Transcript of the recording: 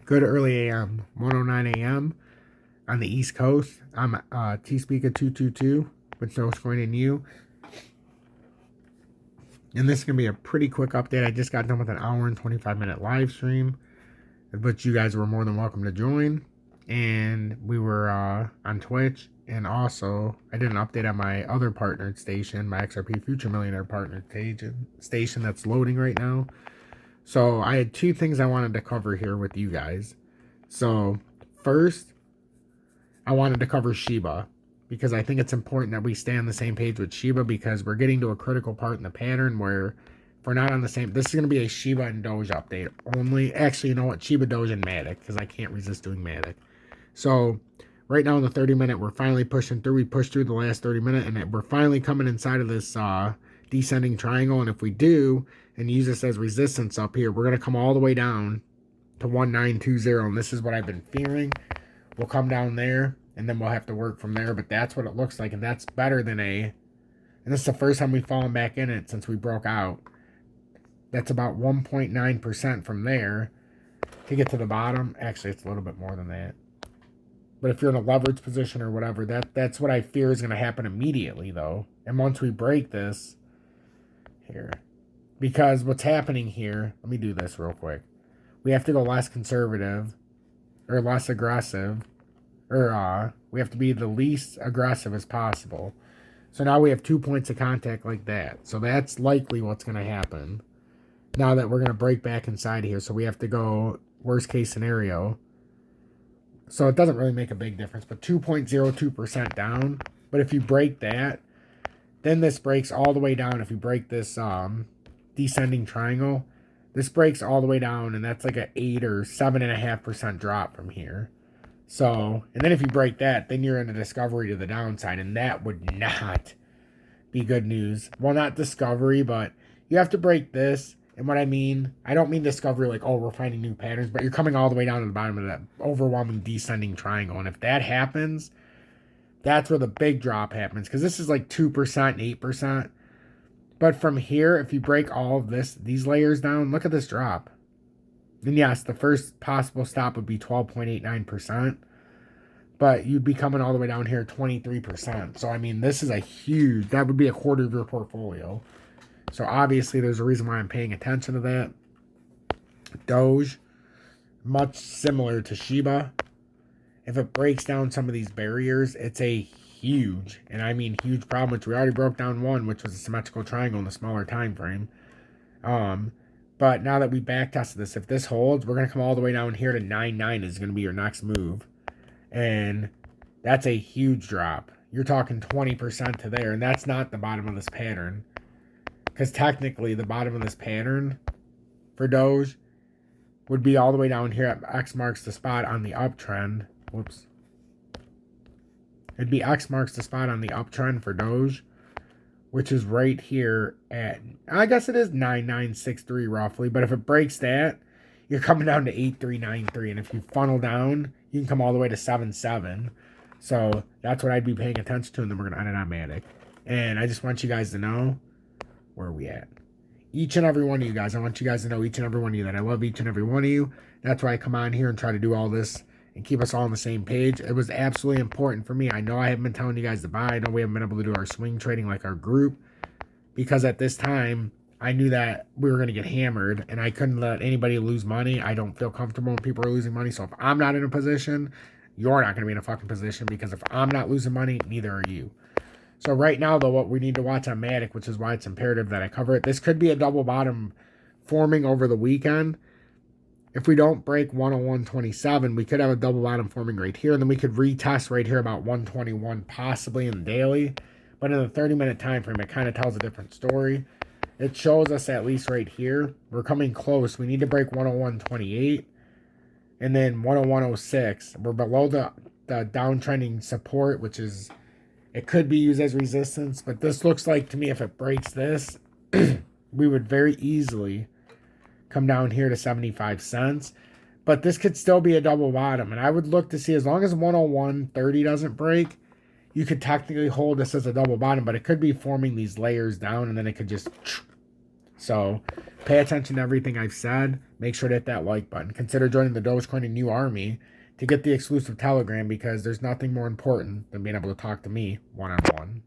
Good early AM, 1:09 AM on the East Coast. I'm T-Speaker 222 with Dogecoin and you. And this is going to be a pretty quick update. I just got done with an hour and 25-minute live stream, which you guys were more than welcome to join. And we were on Twitch. And also, I did an update on my other partnered station, my XRP Future Millionaire partnered station that's loading right now. So I had two things I wanted to cover here with you guys. So first, I wanted to cover SHIBA because I think it's important that we stay on the same page with SHIBA because we're getting to a critical part in the pattern where if we're not on the same, this is going to be a SHIBA and Doge update only. Actually, you know what? SHIBA, Doge, and MATIC because I can't resist doing MATIC. So right now in the 30-minute, we're finally pushing through. We pushed through the last 30-minute and we're finally coming inside of this descending triangle. And if we do and use this as resistance up here, we're going to come all the way down to 1920. And this is what I've been fearing. We'll come down there and then we'll have to work from there. But that's what it looks like. And that's better than and this is the first time we've fallen back in it since we broke out. That's about 1.9% from there to get to the bottom. Actually, it's a little bit more than that. But if you're in a leverage position or whatever, that's what I fear is going to happen immediately, though. And once we break this here, because what's happening here, let me do this real quick. We have to go less conservative or less aggressive, or we have to be the least aggressive as possible. So now we have 2 points of contact like that. So that's likely what's going to happen. Now that we're going to break back inside here, so we have to go worst case scenario. So it doesn't really make a big difference, but 2.02% down. But if you break that, then this breaks all the way down. If you break this descending triangle, this breaks all the way down, and that's like an 8 or 7.5% drop from here. So, and then if you break that, then you're in a discovery to the downside, and that would not be good news. Well, not discovery, but you have to break this. And what I mean, I don't mean discovery like, oh, we're finding new patterns, but you're coming all the way down to the bottom of that overwhelming descending triangle. And if that happens, that's where the big drop happens. Because this is like 2% and 8%. But from here, if you break all of these layers down, look at this drop. And yes, the first possible stop would be 12.89%. But you'd be coming all the way down here 23%. So, I mean, this is a huge, that would be a quarter of your portfolio. So obviously there's a reason why I'm paying attention to that. Doge, much similar to SHIBA. If it breaks down some of these barriers, it's a huge, and I mean huge problem, which we already broke down one, which was a symmetrical triangle in the smaller time frame. But now that we back tested this, if this holds, we're going to come all the way down here to 9.9 is going to be your next move. And that's a huge drop. You're talking 20% to there, and that's not the bottom of this pattern. Because technically, the bottom of this pattern for Doge would be all the way down here at X marks the spot on the uptrend. Whoops. It'd be X marks the spot on the uptrend for Doge, which is right here at, I guess it is 9963 roughly. But if it breaks that, you're coming down to 8393. And if you funnel down, you can come all the way to 77. So that's what I'd be paying attention to. And then we're going to end it on MATIC. And I just want you guys to know where are we at. Each and every one of you guys, I want you guys to know, each and every one of you, that I love each and every one of you. That's why I come on here and try to do all this and keep us all on the same page. It was absolutely important for me. I know I haven't been telling you guys to buy. I know we haven't been able to do our swing trading like our group, because at this time I knew that we were going to get hammered and I couldn't let anybody lose money. I don't feel comfortable when people are losing money. So if I'm not in a position, you're not going to be in a fucking position, because if I'm not losing money, neither are you. So right now, though, what we need to watch on MATIC, which is why it's imperative that I cover it, this could be a double bottom forming over the weekend. If we don't break 101.27, we could have a double bottom forming right here, and then we could retest right here about 121, possibly in the daily. But in the 30-minute time frame, it kind of tells a different story. It shows us at least right here, we're coming close. We need to break 101.28, and then 101.06. We're below the downtrending support, which is, it could be used as resistance, but this looks like to me if it breaks this, we would very easily come down here to 75 cents. But this could still be a double bottom, and I would look to see, as long as 101.30 doesn't break, you could technically hold this as a double bottom, but it could be forming these layers down, and then it could just So pay attention to everything I've said. Make sure to hit that like button. Consider joining the Dogecoin and New Army to get the exclusive Telegram, because there's nothing more important than being able to talk to me one-on-one.